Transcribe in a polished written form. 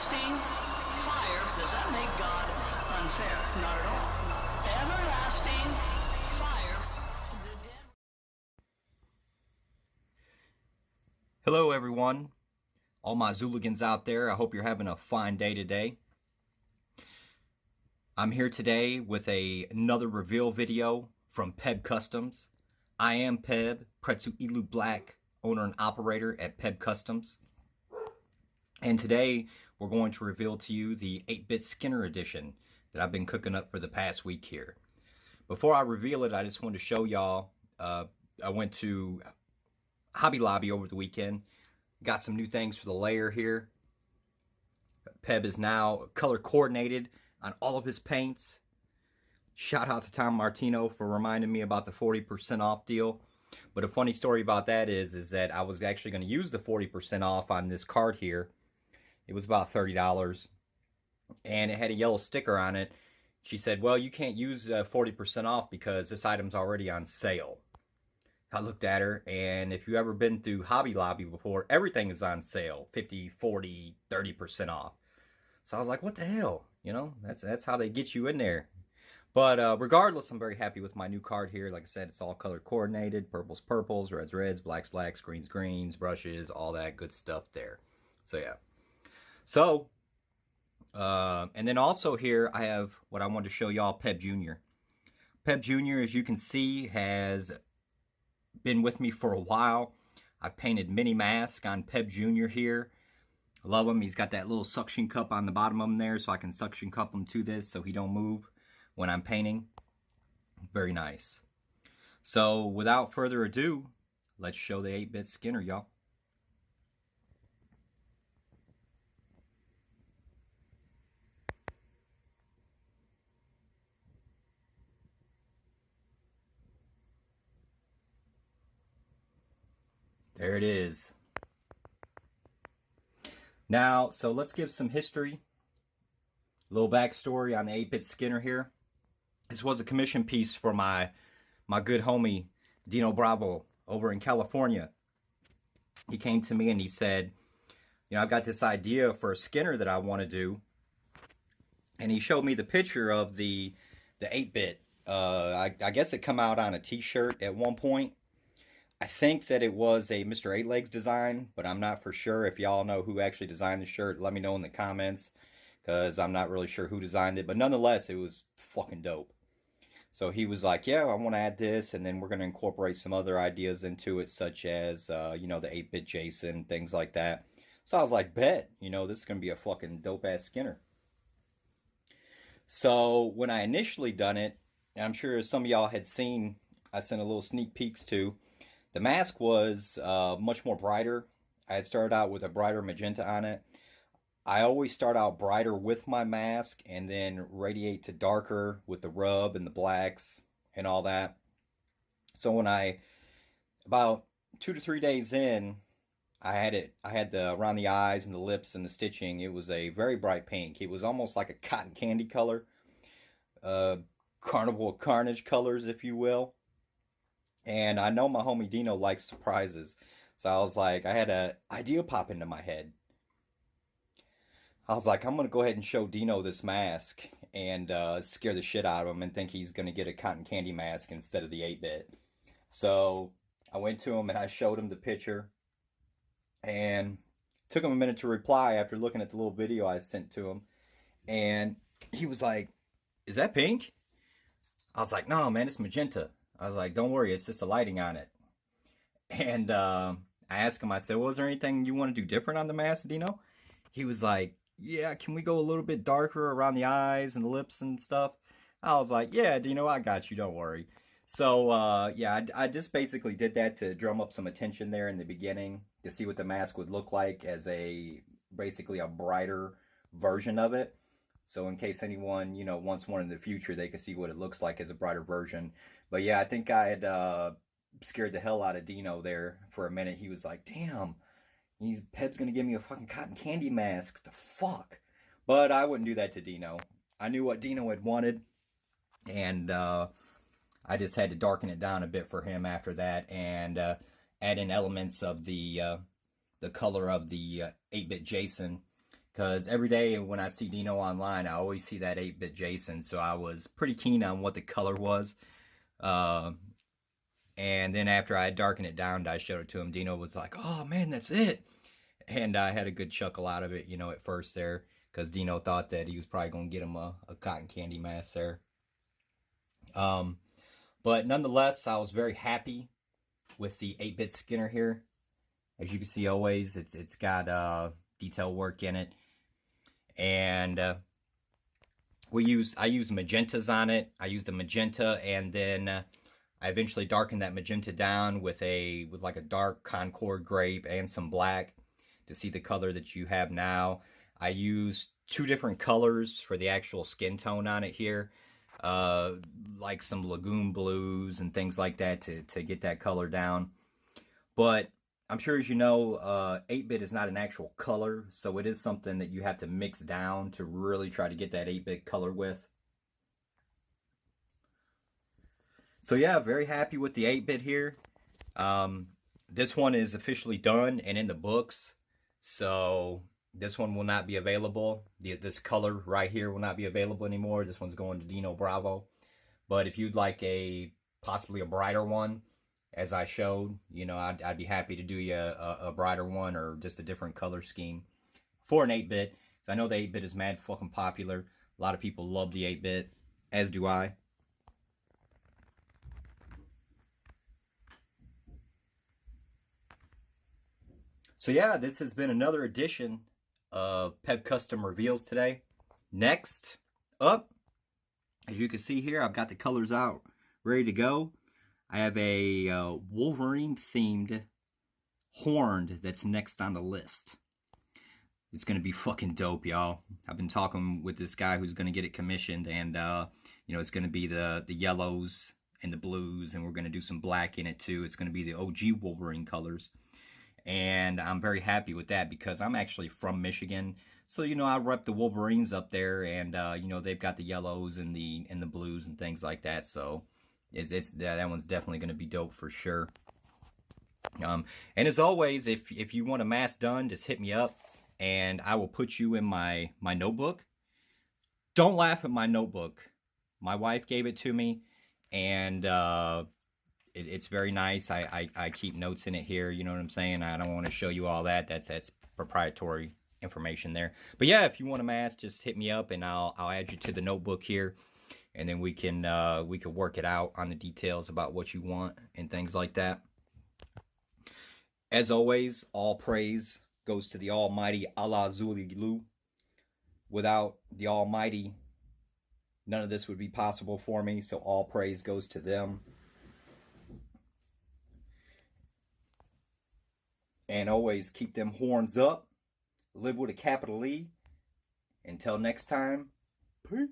everlasting fire. Does that make God unfair? Not at all. Everlasting fire. Hello everyone, all my Zooligans out there. I hope you're having a fine day today. I'm here today with another reveal video from Peb Customs. I am Peb, Pretsu Ilu Black, owner and operator at Peb Customs. And today we're going to reveal to you the 8-bit Skinner edition that I've been cooking up for the past week here. Before I reveal it, I just want to show y'all, I went to Hobby Lobby over the weekend, got some new things for the layer here. Peb is now color coordinated on all of his paints. Shout out to Tom Martino for reminding me about the 40% off deal. But a funny story about that is that I was actually going to use the 40% off on this card here. It was about $30. And it had a yellow sticker on it. She said, well, you can't use 40% off because this item's already on sale. I looked at her, and if you've ever been through Hobby Lobby before, everything is on sale. 50, 40, 30% off. So I was like, what the hell? You know, that's how they get you in there. But regardless, I'm very happy with my new card here. Like I said, it's all color coordinated. Purples, purples, reds, reds, blacks, blacks, greens, greens, brushes, all that good stuff there. So yeah. So, and then also here, I have what I wanted to show y'all, Peb Jr. Peb Jr., as you can see, has been with me for a while. I've painted mini mask on Peb Jr. here. I love him. He's got that little suction cup on the bottom of him there, so I can suction cup him to this so he don't move when I'm painting. Very nice. So without further ado, let's show the 8-bit Skinner, y'all. There it is. Now, so let's give some history. A little backstory on the 8-bit Skinner here. This was a commission piece for my good homie, Dino Bravo, over in California. He came to me and he said, you know, I've got this idea for a Skinner that I want to do. And he showed me the picture of the 8-bit. I guess it come out on a t-shirt at one point. I think that it was a Mr. 8-Legs design, but I'm not for sure. If y'all know who actually designed the shirt, let me know in the comments, because I'm not really sure who designed it. But nonetheless, it was fucking dope. So he was like, yeah, I want to add this, and then we're going to incorporate some other ideas into it, such as, you know, the 8-bit Jason, things like that. So I was like, bet, you know, this is going to be a fucking dope-ass Skinner. So when I initially done it, and I'm sure some of y'all had seen, I sent a little sneak peeks to, the mask was much more brighter. I had started out with a brighter magenta on it. I always start out brighter with my mask and then radiate to darker with the rub and the blacks and all that. So when about 2 to 3 days in, I had the around the eyes and the lips and the stitching. It was a very bright pink. It was almost like a cotton candy color. Carnival Carnage colors, if you will. And I know my homie Dino likes surprises. So I was like, I had an idea pop into my head. I was like, I'm going to go ahead and show Dino this mask and scare the shit out of him and think he's going to get a cotton candy mask instead of the 8-bit. So I went to him and I showed him the picture. And it took him a minute to reply after looking at the little video I sent to him. And he was like, is that pink? I was like, no, man, it's magenta. I was like, don't worry, it's just the lighting on it. And I asked him, I said, well, was there anything you want to do different on the mask, Dino? He was like, yeah, can we go a little bit darker around the eyes and the lips and stuff? I was like, yeah, Dino, I got you, don't worry. So, yeah, I just basically did that to drum up some attention there in the beginning to see what the mask would look like as basically a brighter version of it. So in case anyone, you know, wants one in the future, they can see what it looks like as a brighter version. But yeah, I think I had scared the hell out of Dino there for a minute. He was like, damn, Peb's going to give me a fucking cotton candy mask. What the fuck? But I wouldn't do that to Dino. I knew what Dino had wanted. And I just had to darken it down a bit for him after that. And add in elements of the color of the 8-bit Jason Because every day when I see Dino online, I always see that 8-bit Jason. So I was pretty keen on what the color was. Uh, and then after I darkened it down, I showed it to him. Dino was like, "Oh man, that's it." And I had a good chuckle out of it, you know, at first there. Because Dino thought that he was probably going to get him a cotton candy mask there. But nonetheless, I was very happy with the 8-bit Skinner here. As you can see, always, it's got detail work in it. And I used magentas on it. I used a magenta, and then I eventually darkened that magenta down with like a dark Concord grape and some black to see the color that you have now. I used 2 different colors for the actual skin tone on it here, like some lagoon blues and things like that to get that color down. But I'm sure, as you know, 8-bit is not an actual color, so it is something that you have to mix down to really try to get that 8-bit color with. So yeah, very happy with the 8-bit here. This one is officially done and in the books, so this one will not be available. This color right here will not be available anymore. This one's going to Dino Bravo. But if you'd like possibly a brighter one, as I showed, you know, I'd be happy to do you a brighter one or just a different color scheme for an 8-bit. So I know the 8-bit is mad fucking popular. A lot of people love the 8-bit, as do I. So yeah, this has been another edition of Peb Custom Reveals today. Next up, as you can see here, I've got the colors out ready to go. I have a Wolverine themed horned that's next on the list. It's going to be fucking dope, y'all. I've been talking with this guy who's going to get it commissioned, and you know, it's going to be the yellows and the blues, and we're going to do some black in it too. It's going to be the OG Wolverine colors. And I'm very happy with that because I'm actually from Michigan. So, you know, I rep the Wolverines up there, and you know, they've got the yellows and the blues and things like that. So that one's definitely going to be dope for sure. And as always, if you want a mask done, just hit me up and I will put you in my notebook. Don't laugh at my notebook. My wife gave it to me, and it's very nice. I keep notes in it here, you know what I'm saying? I don't want to show you all that. That's proprietary information there. But yeah, if you want a mask, just hit me up and I'll add you to the notebook here, and then we can work it out on the details about what you want and things like that. As always, all praise goes to the almighty Allah Zulu. Without the almighty, none of this would be possible for me, so all praise goes to them. And always keep them horns up. Live with a capital E. Until next time, peace.